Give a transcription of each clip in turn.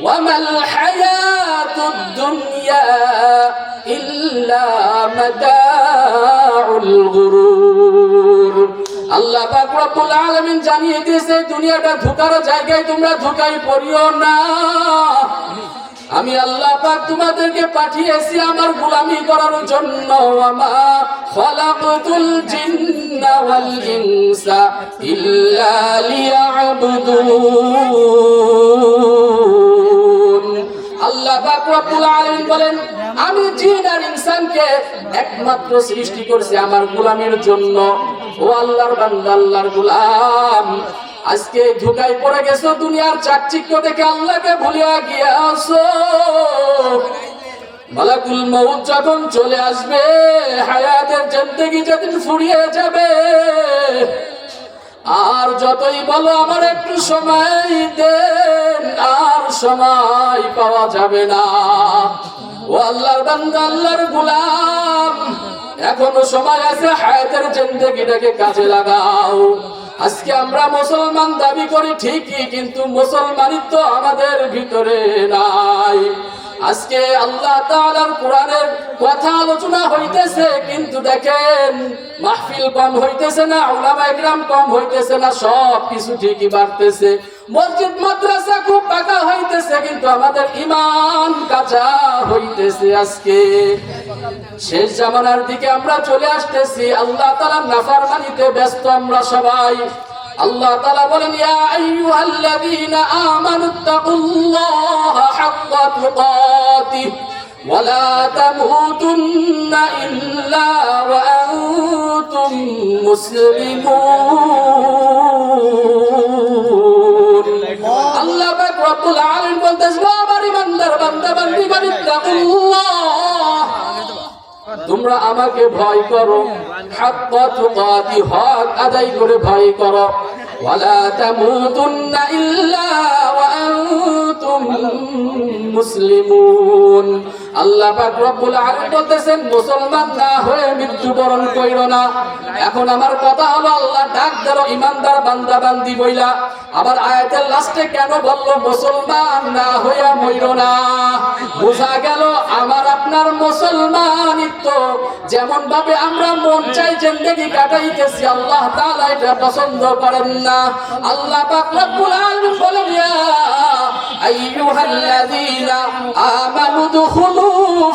ওয়ামাল হায়াতুদ দুনিয়া ইল্লা মাতাউল গুরুর। আল্লাহ পাক রব্বুল আলামিন জানিয়ে দিয়েছে দুনিয়াটা ধোঁকার জায়গায়, তোমরা ধোঁকায় পড়িও না। আমি আল্লাহ পাক তোমাদেরকে পাঠিয়েছি আমার গোলামি করার জন্য। ওয়ামা খালাকতুল জিন্না ওয়াল ইনসা ইল্লা লিয়াবুদুন। আল্লাহ পাক রব্বুল আলামিন বলেন আমি জিন আর ইনসানকে একমাত্র সৃষ্টি করেছি আমার গোলামির জন্য। ও আল্লাহর বান্দা, আল্লাহর গোলাম, আজকে ধোঁকায় পড়ে গেছো, দুনিয়ার চাকচিক্য দেখে আল্লাহকে ভুলিয়া গিয়াছো। মালাকুল মউত যখন চলে আসবে, হায়াতের জিন্দেগি যেদিন ফুরিয়ে যাবে, আর যতই বলো আমার একটু সময় দেন, আর সময় পাওয়া যাবে না। ও আল্লাহর বান্দা, আল্লাহর গোলাম, এখনো সময় আছে, হায়াতের জিন্দেগিটাকে কাজে লাগাও। আজকে আমরা মুসলমান দাবি করি ঠিকই, কিন্তু মুসলমানিত্ব আমাদের ভিতরে নাই। আজকে আল্লাহ তাআলার কোরআনের কথা আলোচনা হইতেছে, কিন্তু দেখেন মাহফিল কম হইতেছে না, উলামা ইকরাম কম হইতেছে না, সব কিছু ঠিকই বাড়তেছে। মসজিদ মাদ্রাসা খুব পাকা হইতেছে, কিন্তু আমাদের ঈমান কাঁচা হইতেছে। আজকে শেষ জামানার দিকে আমরা চলে আসতেছি, আল্লাহ তাআলার নাফরমানিতে ব্যস্ত আমরা সবাই। আল্লাহ তাআলা বলেন ইয়া আইয়ুহাল্লাযীনা আমানুত্তাকুল্লাহা হাক্কা তুকাতিহি ওয়া লা তামুতুন্না ইল্লা ওয়া আনতুম মুসলিমুন। আল্লাহ পাক রব্বুল আলামিন বলতেছেন আমার ইমানদার বান্দা বান্দীগণ, ইত্তাকুল্লাহ, তোমরা আমাকে ভয় করো, হাক্কা তুকাতি, হক আদায় করে ভয় করো, ওয়ালা তামুতুন্না ইল্লা ওয়া আনতুম মুসলিমুন। আল্লাহ পাক রব্বুল আলামিন বলতেছেন মুসলমান না হয়ে মৃত্যুবরণ কইরো না। এখন আমার কথা হলো আল্লাহ ডাক দিল ইমানদার বান্দা বান্দি বইলা, আবার আয়াতের লাস্টে কেন বললো মুসলমান না হইয়া মইরো না? বোঝা গেল আমার আপনার মুসলমানিত্ব যেমন ভাবে আমরা মন চাই জিন্দেগি কাটাইতেছি, আল্লাহ তাআলা এটা পছন্দ করেন না। আল্লাহ পাক রব্বুল আলামিন বলেন ইয়া আইয়ুহাল্লাযীনা আমানু দুখুলু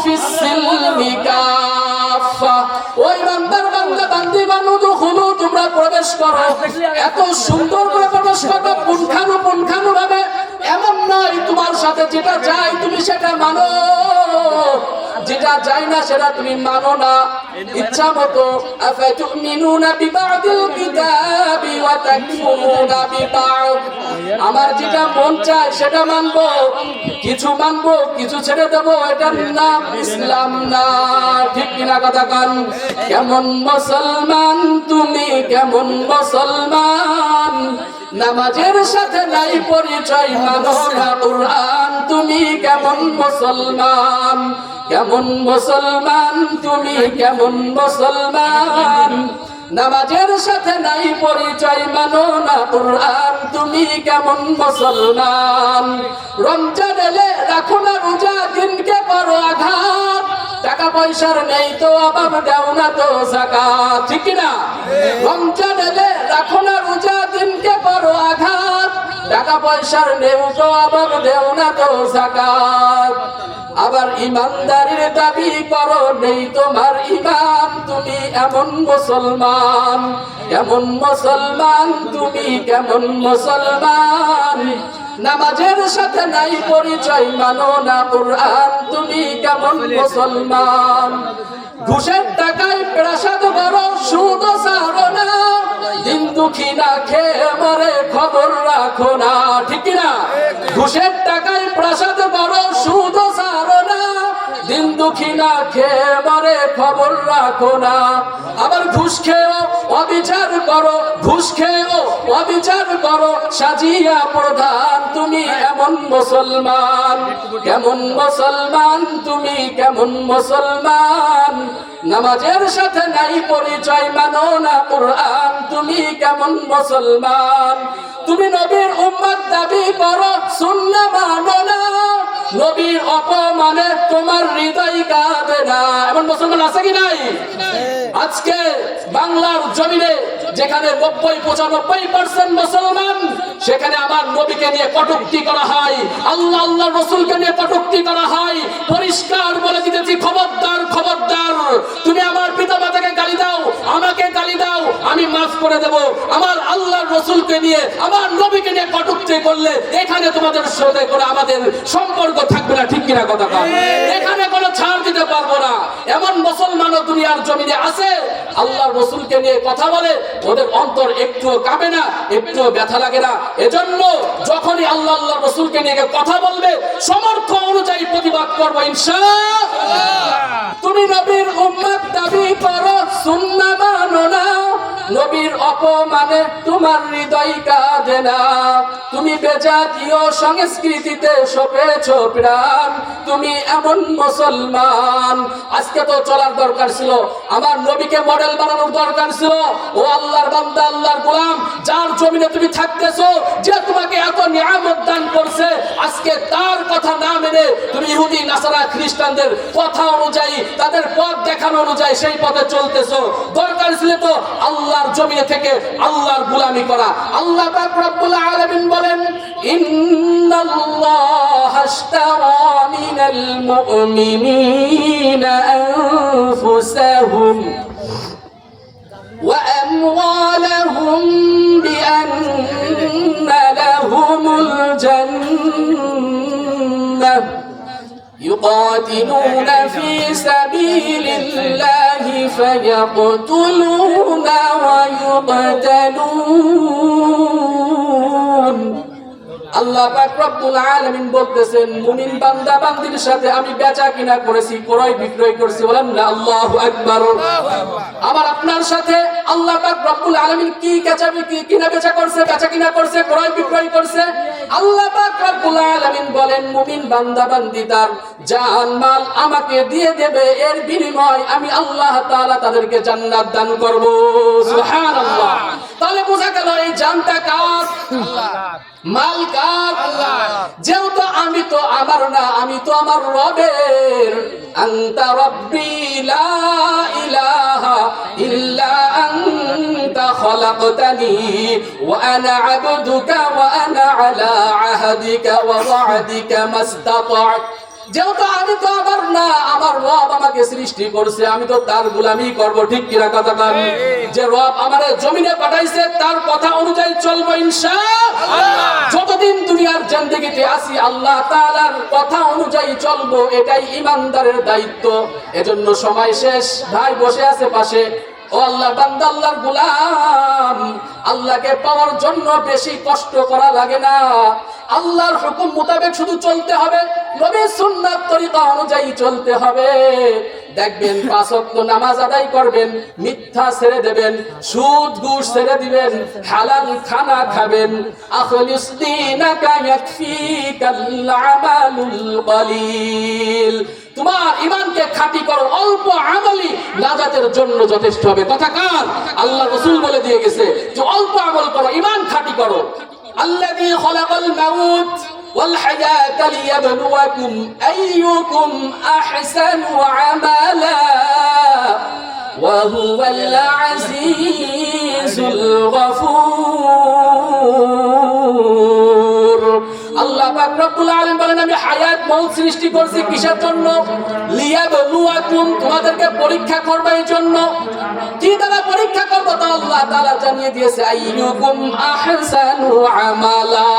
ফিস সিলমি কাফা। ওই ইমানদার বান্দা বান্দীগণ, দুখুলু, তোমরা প্রবেশ করো। এত সুন্দর করে প্রবেশ করো, পুঙ্খানু ভাবে, এমন নয় তোমার সাথে যেটা চাই তুমি সেটা মানো, যেটা চাই না সেটা তুমি মানো না। ইচ্ছা মতো আফাতুমিনুনা বিবাদিল কিতাবি ওয়া তাকফুরুনা বিবাদ। আমার যেটা মন চায় সেটা মানবো, কিছু মানবো, কিছু ছেড়ে দেবো, এটার নাম ইসলাম না। ঠিক কিনা কথা কান? কেমন মুসলমান তুমি, কেমন মুসলমান? নামাজের সাথে নাই পরিচয়, মানো না কুরআন, তুমি কেমন মুসলমান? কেমন মুসলমান তুমি, কেমন মুসলমান? নামাজের সাথে নাই পরিচয়, মানো না কুরআন, তুমি কেমন মুসলমান? রমজান এলে রাখো না রোজা, দিনকে করো আঘাত, টাকা পয়সার নেই তো অভাব, দেও না তো যাকাত। ঠিক না? রমজান এলে রাখো না রোজা, দিনকে করো আঘাত, টাকা পয়সার নেই তো অভাব, দেও না তো যাকাত। আবার ইমানদারির দাবি করো, নেই তোমার ঈমান, তুমি এমন মুসলমান? কেমন মুসলমান তুমি, কেমন মুসলমান? নামাজের সাথে নাই পরিচয়, মানো না কুরআন, তুমি কেমন মুসলমান? ঘুষের টাকায় প্রাসাদ করো, সুদ ছাড়ো না, দিন দুঃখী না খেয়ে মরে, খবর রাখো না। ঠিক না? ঘুষের টাকায় প্রাসাদ করো, সুদ ছাড়ো না, দিন দুঃখী না খেয়ে মরে, খবর রাখো না। আবার ঘুষ খেয়েও অবিচার করো, ঘুষ খেয়েও অবিচার করো, সাজিয়া প্রধান, তুমি এমন মুসলমান? কেমন মুসলমান তুমি, কেমন মুসলমান? নামাজের সাথে নাই পরিচয়, মানো না কুরআন, তুমি কেমন মুসলমান? তুমি নবীর উম্মত দাবি করো, সুন্নাহ মানো না, নবীর অপমানে তোমার হৃদয় কাঁদে না, এমন মুসলমান আছে কি নাই? আজকে বাংলার জমিনে যেখানে 90-95% মুসলমান, সেখানে আমার নবীকে নিয়ে কটূক্তি করা হয়, আল্লাহ আল্লাহ রাসূলকে নিয়ে কটূক্তি করা হয়। পরিষ্কার বলে দিতেছি, খবরদার খবরদার, তুমি আমার পিতামাতাকে গালি দাও, আমাকে গালি দাও, আমি মাফ করে দেব। আমার আল্লাহর রাসূলকে নিয়ে, আমার নবীকে নিয়ে কটূক্তি করলে এখানে তোমাদের সাথে করে আমাদের সম্পর্ক থাকবে না, ঠিক কিনা কথা বল? এখানে কোনো ছাড় দিতে পারবো না। এমন মুসলমানও দুনিয়ার জমিনে আছে, আল্লাহর রাসূলকে নিয়ে কথা বলে, ওদের অন্তর একটুও কাঁপে না, একটুও ব্যথা লাগে না। এজন্য যখনই আল্লাহ আল্লাহর রাসূলকে নিয়ে কথা বলবে, সমর্থ অনুযায়ী প্রতিবাদ করবো ইনশাআল্লাহ। তুমি নবীর উম্মত দাবি করো, সুন্নাহ মানো না, নবীর অপমানে তোমার হৃদয় কাঁদে না। তুমি বেজাতীয় সংস্কৃতিতে সপেছ প্রাণ, তুমি এমন মুসলমান। আজকে তো চলার দরকার ছিল, আমার নবীকে মডেল বানানোর দরকার ছিল। ও আল্লাহর বান্দা, আল্লাহর গোলাম, যার জমিনে তুমি থাকতেছো, যে তোমাকে এত নিয়ামত দান করছে, আজকে তার কথা না মেনে তুমি ইহুদি নাসারা খ্রিস্টানদের কথা অনুযায়ী, তাদের পথ দেখানো অনুযায়ী সেই পথে চলতেছো। দরকার ছিল তো আল্লাহর জমিনে থেকে আল্লাহর গোলামি করা। আল্লাহ পাক রব্বুল আলামিন বলেন, ইন্নাল্লাহা আশতারা মিনাল মুমিনিনা আনফুসাহুম ওয়া আমওয়ালাহুম বিআন্না লাহুমুল জান্নাহ يقاتلون في سبيل الله فيقتلون ويقتلون। আল্লাহ পাক রব্বুল আলামিন বলতেছেন, মুমিন বান্দা বান্দির সাথে আমি বেচা কিনা করেছি, ক্রয় বিক্রয় করেছি, বলেন না আল্লাহু আকবার। আবার আপনার সাথে আল্লাহ পাক রব্বুল আলামিন কি কিনা বেচা করছে, বেচা কিনা করছে, ক্রয় বিক্রয় করছে। আল্লাহ পাক রব্বুল আলামিন বলেন, মুমিন বান্দা বান্দি তার জান মাল আমাকে দিয়ে দেবে, এর বিনিময় আমি আল্লাহ তাআলা তাদেরকে জান্নাত দান করব। সুবহানাল্লাহ। তাহলে বোঝা গেল এই জানটা কার? আল্লাহ। মাল কার? আল্লাহ। যেহেতু আমি তো আমার না, আমি তো আমার রবের। আনতা রব্বি লা ইলাহা ইল্লা আনতা খলাকতানি ওয়া আনা আবদুকা ওয়া আনা আলা আহদিকা ওয়া ওয়া'দিকা মাস্তাতা'ত। যেহেতু আমি তো আমার না, আমার রব আমাকে সৃষ্টি করছে, আমি তো তার গোলামি করব, ঠিক কিনা কথা বলেন? যে রব আমারে জমিনে পাঠাইছে তার কথা অনুযায়ী চলবো ইনশাআল্লাহ। যতদিন দুনিয়ার জিন্দেগিতে আছি আল্লাহ তাআলার কথা অনুযায়ী চলবো, এটাই ঈমানদারের দায়িত্ব। এজন্য সময় শেষ, ভাই বসে আছে পাশে, ও আল্লাহ বান্দা, আল্লাহর গোলাম, আল্লাহকে পাওয়ার জন্য বেশি কষ্ট করা লাগে না। আল্লাহর হুকুম মোতাবেক শুধু চলতে হবে, নবীর সুন্নাত তরিকা অনুযায়ী চলতে হবে। দেখবেন 5 ওয়াক্ত নামাজ আদায় করবেন, মিথ্যা ছেড়ে দেবেন, সুদ ঘুষ ছেড়ে দিবেন, হালাল খানা খাবেন। আখলিস দীনাকা ইয়াকফিকাল আমালুল কলিল। তোমার ঈমানকে খাঁটি করো, অল্প আমলই নাজাতের জন্য যথেষ্ট হবে। কথা কার? আল্লাহ রাসূল বলে দিয়ে গেছে যে অল্প আমল করো, ঈমান খাঁটি করো। আল্লাযী খালাকাল মাউত ওয়াল হায়াতা লিয়াবলুয়াকুম আইয়ুকুম আহসানু আমালা ওয়া হুয়াল আজিজুল গফুর। আল্লাহ পাক রব্বুল আলামিন বলেন, আমি হায়াত মউত সৃষ্টি করেছি কিসের জন্য? লিয়াবলুয়াকুম, তোমাদেরকে পরীক্ষা করব। এই জন্য কি দ্বারা পরীক্ষা করব? তা আল্লাহ তাআলা জানিয়ে দিয়েছে, আইয়ুকুম আহসানু আমালা।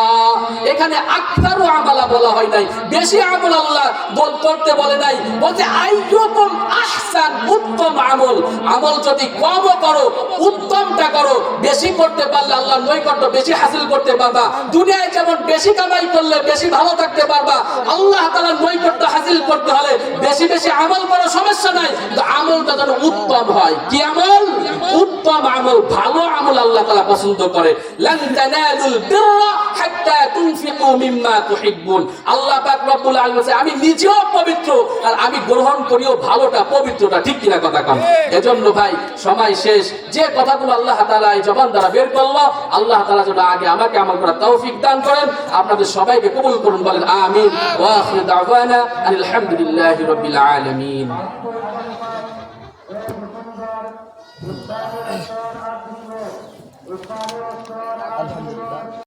এখানে আকতারু আমালা বলা হয় নাই, বেশি আমল আল্লাহ করতে বলে নাই, বলতে আইয়ুকুম আহসান, উত্তম আমল। আমল যদি কম করো, উত্তমটা করো। বেশি করতে পারলে আল্লাহর নৈকট্য বেশি হাসিল করতে পারবা। দুনিয়ায় যেমন বেশি কামাই করলে বেশি ভালো থাকতে পারবা, আল্লাহ তাআলার নৈকট্য হাসিল করতে হলে বেশি বেশি আমল করো, সমস্যা নাই, কিন্তু আমলটা যেন উত্তম হয়। কি আমল? উত্তম আমল, ভালো আমল আল্লাহ তাআলা পছন্দ করে। লান তানালুল বিররা হাত্তা তুনফিকু মিম্মা তুহিব্বুন। আল্লাহ পাক রব্বুল আলামিন বলেছে আমি নিজেও পবিত্র আর আমি গ্রহণ করিও ভালোটা পবিত্রটা, ঠিক কিনা কথা কন? এজন্য ভাই সময় শেষ, যে কথাগুলো আল্লাহ তাআলা এই জবান দ্বারা বের করলো, আল্লাহ তাআলা যেন আগে আমাকে আমল করার তৌফিক দান করেন, আপনাদের সবাইকে কবুল করুন, বলেন আমিন। ওয়া আখিরু দাওয়ানা আলহামদুলিল্লাহি রাব্বিল আলামিন। আলহামদুলিল্লাহ।